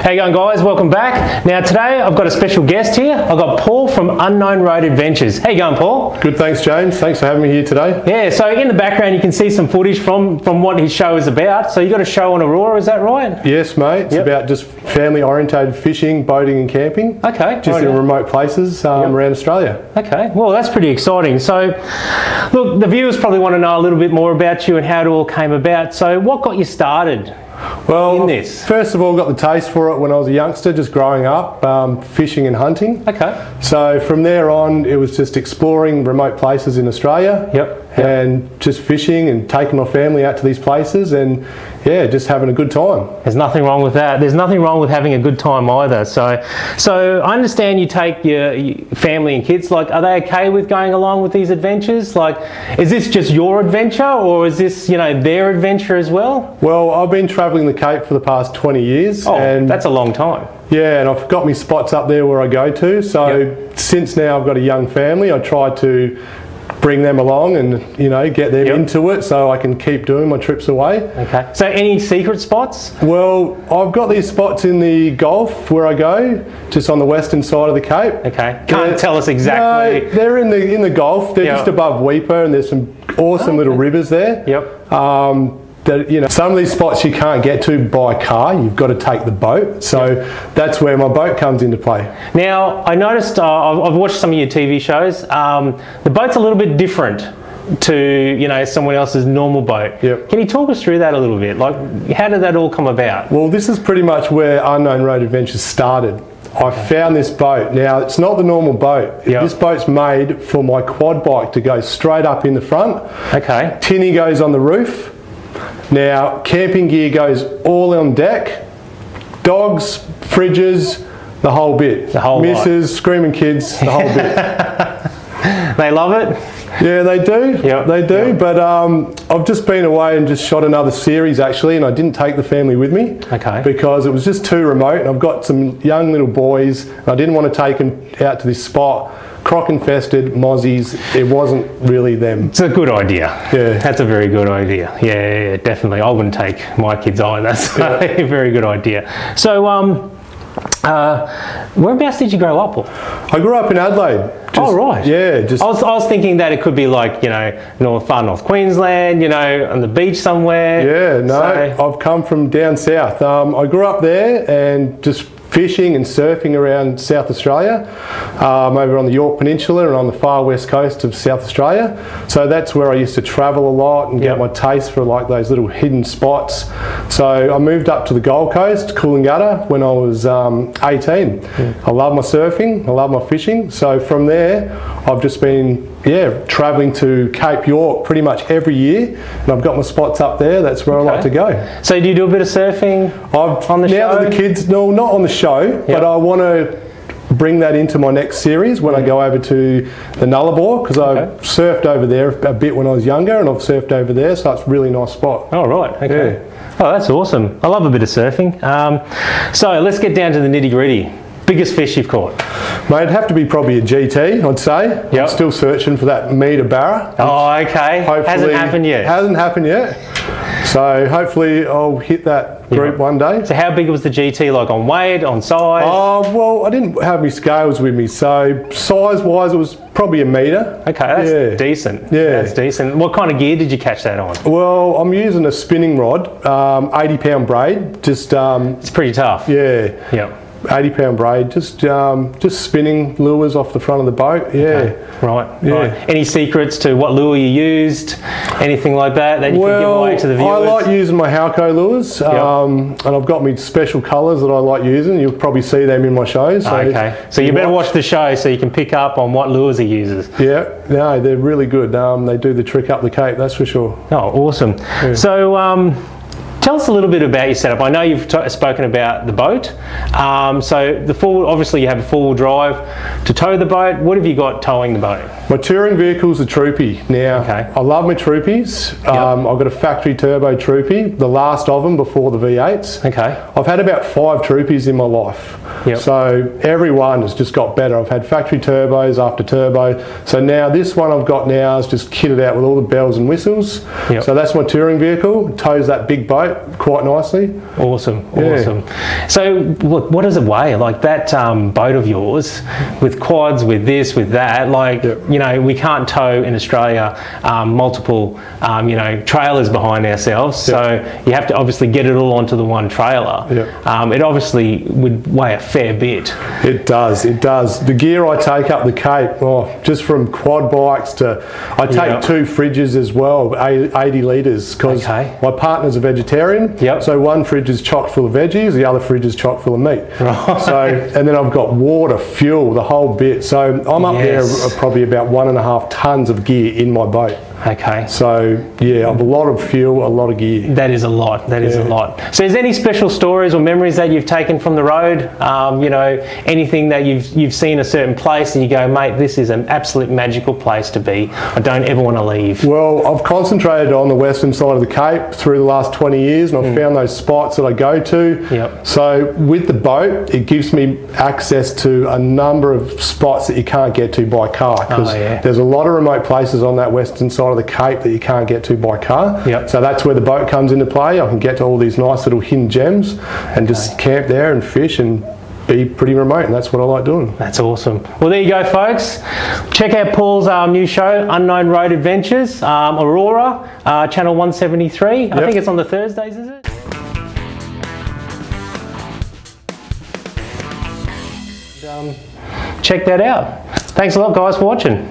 How you going, guys? Welcome back. Now today I've got a special guest here. I've got Paul from Unknown Road Adventures. How you going, Paul? Good, thanks James. Thanks for having me here today. Yeah, so in the background you can see some footage from what his show is about. So you got a show on Aurora, is that right? Yes mate, it's about just family orientated fishing, boating and camping. Okay. Just in remote places around Australia. Okay, well that's pretty exciting. So look, the viewers probably want to know a little bit more about you and how it all came about. So what got you started? Well, first of all, got the taste for it when I was a youngster, just growing up, fishing and hunting. Okay. So from there on, it was just exploring remote places in Australia. And just fishing and taking my family out to these places and yeah, just having a good time. There's nothing wrong with that. There's nothing wrong with having a good time either. So I understand you take your family and kids. Like, are they okay with going along with these adventures? Like, is this just your adventure or is this, you know, their adventure as well? Well, I've been travelling the Cape for the past 20 years. Oh, and that's a long time. Yeah, and I've got my spots up there where I go to. So since now I've got a young family, I try to bring them along and, you know, get them into it so I can keep doing my trips away. Okay. So any secret spots? Well, I've got these spots in the Gulf where I go, just on the western side of the Cape. Okay. Can't tell us exactly. No, they're in the Gulf. They're just above Weipa and there's some awesome little rivers there. That, you know, some of these spots you can't get to by car, you've got to take the boat, so that's where my boat comes into play. Now I noticed, I've watched some of your TV shows, the boat's a little bit different to, you know, someone else's normal boat. Can you talk us through that a little bit? Like, how did that all come about? Well, this is pretty much where Unknown Road Adventures started. I found this boat. Now, it's not the normal boat. This boat's made for my quad bike to go straight up in the front. Okay. Tinny goes on the roof. Now, camping gear goes all on deck. Dogs, fridges, the whole bit. The whole Misses, screaming kids, the whole bit. They love it? Yeah, they do. They do. But I've just been away and just shot another series actually, and I didn't take the family with me. Okay. Because it was just too remote, and I've got some young little boys, and I didn't want to take them out to this spot. Croc infested, mozzies, it wasn't really them. It's a good idea. Yeah. That's a very good idea. Yeah, definitely. I wouldn't take my kids either. So a very good idea. So whereabouts did you grow up, Paul? I grew up in Adelaide. Right. Yeah. Just. I was thinking that it could be like, you know, far north Queensland, you know, on the beach somewhere. Yeah, no, I've come from down south. I grew up there and just fishing and surfing around South Australia, over on the Yorke Peninsula and on the far west coast of South Australia. So that's where I used to travel a lot and get my taste for like those little hidden spots. So I moved up to the Gold Coast, Coolangatta, when I was 18. I love my surfing, I love my fishing. So from there, I've just been travelling to Cape York pretty much every year, and I've got my spots up there. That's where I like to go. So do you do a bit of surfing on the show? Now that the kids, no, not on the show, but I want to bring that into my next series when I go over to the Nullarbor, because I surfed over there a bit when I was younger, and I've surfed over there, so it's a really nice spot. Oh, right. Okay. Oh, that's awesome. I love a bit of surfing. So let's get down to the nitty gritty. Biggest fish you've caught? Mate, it'd have to be probably a GT, I'd say. I'm still searching for that metre barra. Oh, okay. Hasn't happened yet. Hasn't happened yet. So hopefully I'll hit that group one day. So how big was the GT, like on weight, on size? Oh, well, I didn't have my scales with me, so size-wise it was probably a metre. Okay, that's decent. Yeah. That's decent. What kind of gear did you catch that on? Well, I'm using a spinning rod, 80-pound braid. Just it's pretty tough. Yeah. 80-pound braid, just spinning lures off the front of the boat. Right. Any secrets to what lure you used? Anything like that you can give away to the viewers? I like using my Halco lures, and I've got me special colours that I like using. You'll probably see them in my shows. So so you better watch the show so you can pick up on what lures he uses. Yeah, no, they're really good. They do the trick up the Cape, that's for sure. Oh, awesome. So tell us a little bit about your setup. I know you've spoken about the boat. So obviously you have a four-wheel drive to tow the boat. What have you got towing the boat? My touring vehicle's a Troopy. Now, I love my Troopies. I've got a factory turbo Troopy, the last of them before the V8s. I've had about 5 Troopies in my life. So every one has just got better. I've had factory turbos after turbo. So now this one I've got now is just kitted out with all the bells and whistles. So that's my touring vehicle. It tows that big boat. boat quite nicely. Awesome, Yeah. awesome. So what does it weigh? Like that boat of yours, with quads, with this, with that, like, Yep. you know, we can't tow in Australia multiple, you know, trailers behind ourselves. So you have to obviously get it all onto the one trailer. Yep. It obviously would weigh a fair bit. It does, it does. The gear I take up the Cape, just from quad bikes to, I take Yep. 2 fridges as well, 80 litres, because Okay. my partner's a vegetarian. Yep. So one fridge is chock full of veggies, the other fridge is chock full of meat. Right. So, and then I've got water, fuel, the whole bit. So I'm up Yes. there probably about 1.5 tonnes of gear in my boat. Okay. So yeah, I've a lot of fuel, a lot of gear. That is a lot. That is a Yeah. lot. So, is there any special stories or memories that you've taken from the road? You know, anything that you've seen a certain place and you go, mate, this is an absolute magical place to be. I don't ever want to leave. Well, I've concentrated on the western side of the Cape through the last 20 years, and I've found those spots that I go to. Yep. So with the boat, it gives me access to a number of spots that you can't get to by car, because yeah. there's a lot of remote places on that western side of the Cape that you can't get to by car. Yep. So that's where the boat comes into play. I can get to all these nice little hidden gems and just camp there and fish and be pretty remote, and that's what I like doing. That's awesome. Well, there you go, folks. Check out Paul's new show, Unknown Road Adventures, Aurora, channel 173. I Yep. think it's on the Thursdays, is it? Check that out. Thanks a lot, guys, for watching.